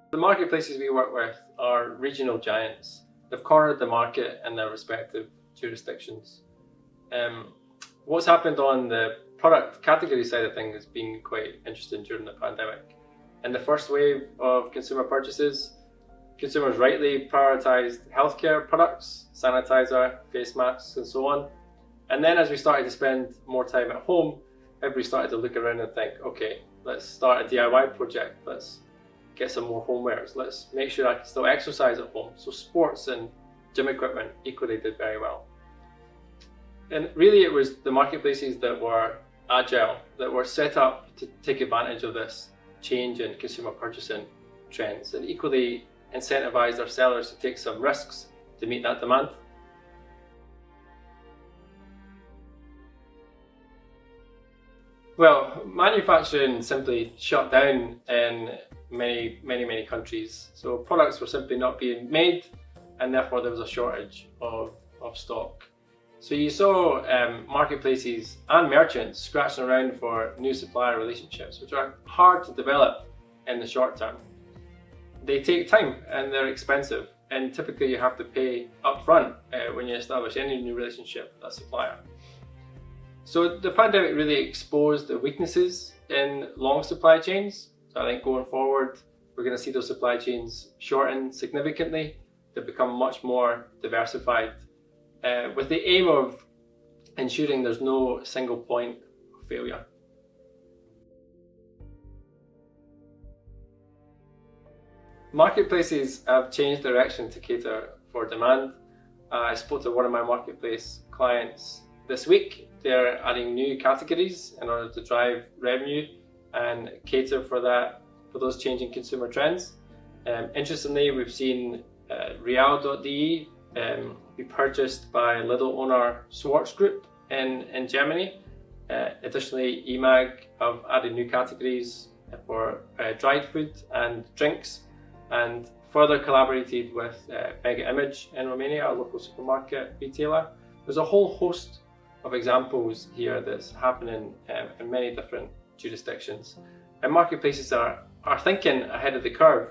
The marketplaces we work with are regional giants. They've cornered the market in their respective jurisdictions. What's happened on the product category side of things has been quite interesting during the pandemic. In the first wave of consumer purchases, consumers rightly prioritised healthcare products, sanitizer, face masks and so on. And then as we started to spend more time at home, everybody started to look around and think, okay, let's start a DIY project, let's get some more homewares, let's make sure I can still exercise at home. So sports and gym equipment equally did very well. And really it was the marketplaces that were agile, that were set up to take advantage of this change in consumer purchasing trends, and equally incentivized their sellers to take some risks to meet that demand. Well, manufacturing simply shut down in many countries. So products were simply not being made, and therefore there was a shortage of stock. So you saw marketplaces and merchants scratching around for new supplier relationships, which are hard to develop in the short term. They take time and they're expensive, and typically you have to pay upfront when you establish any new relationship with a supplier. So the pandemic really exposed the weaknesses in long supply chains. So I think going forward, we're going to see those supply chains shorten significantly to become much more diversified, with the aim of ensuring there's no single point of failure. Marketplaces have changed direction to cater for demand. I spoke to one of my marketplace clients this week. They're adding new categories in order to drive revenue and cater for those changing consumer trends. Interestingly, we've seen Real.de be purchased by Lidl owner Schwarz Group in Germany. Additionally, eMag have added new categories for dried food and drinks, and further collaborated with Mega Image in Romania, a local supermarket retailer. There's a whole host of examples here that's happening in many different jurisdictions. And marketplaces are thinking ahead of the curve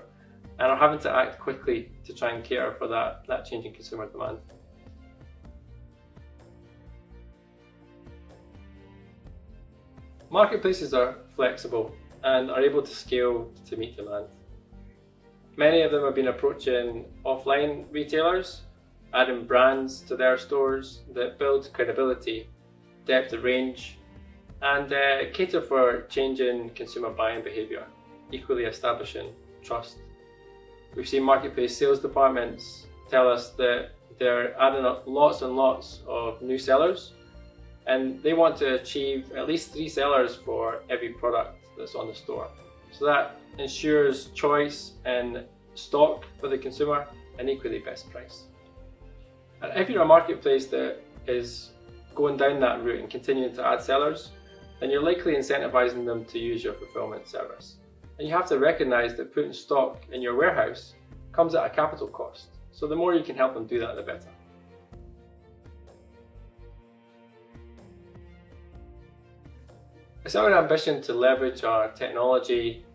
and are having to act quickly to try and cater for that changing consumer demand. Marketplaces are flexible and are able to scale to meet demand. Many of them have been approaching offline retailers, adding brands to their stores that build credibility, depth of range, and cater for changing consumer buying behaviour, equally establishing trust. We've seen marketplace sales departments tell us that they're adding up lots and lots of new sellers, and they want to achieve at least 3 sellers for every product that's on the store. So that ensures choice and stock for the consumer, and equally best price. And if you're a marketplace that is going down that route and continuing to add sellers, then you're likely incentivizing them to use your fulfillment service. And you have to recognize that putting stock in your warehouse comes at a capital cost. So the more you can help them do that, the better. It's our ambition to leverage our technology,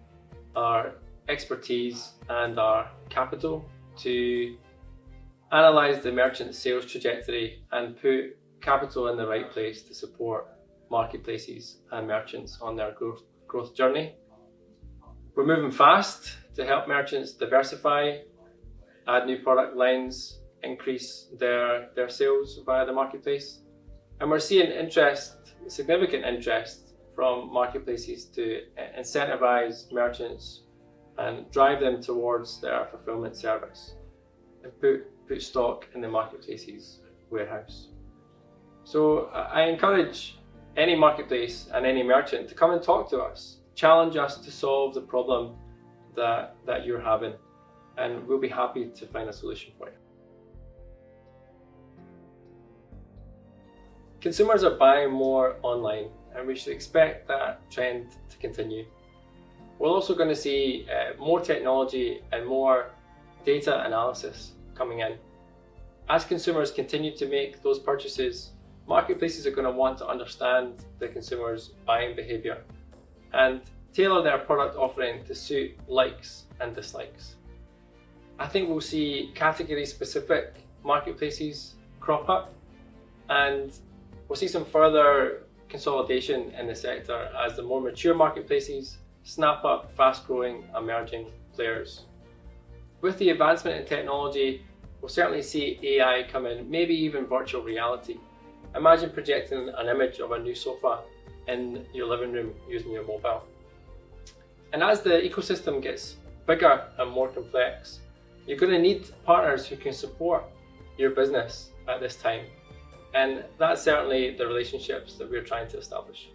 our expertise and our capital to analyze the merchant's sales trajectory and put capital in the right place to support marketplaces and merchants on their growth journey. We're moving fast to help merchants diversify, add new product lines, increase their sales via the marketplace. And we're seeing significant interest from marketplaces to incentivize merchants and drive them towards their fulfillment service and put stock in the marketplace's warehouse. So I encourage any marketplace and any merchant to come and talk to us, challenge us to solve the problem that you're having, and we'll be happy to find a solution for you. Consumers are buying more online, and we should expect that trend to continue. We're also going to see more technology and more data analysis coming in. As consumers continue to make those purchases, marketplaces are going to want to understand the consumer's buying behavior. And tailor their product offering to suit likes and dislikes. I think we'll see category-specific marketplaces crop up, and we'll see some further consolidation in the sector as the more mature marketplaces snap up fast-growing emerging players. With the advancement in technology, we'll certainly see AI come in, maybe even virtual reality. Imagine projecting an image of a new sofa in your living room using your mobile. And as the ecosystem gets bigger and more complex, you're going to need partners who can support your business at this time. And that's certainly the relationships that we're trying to establish.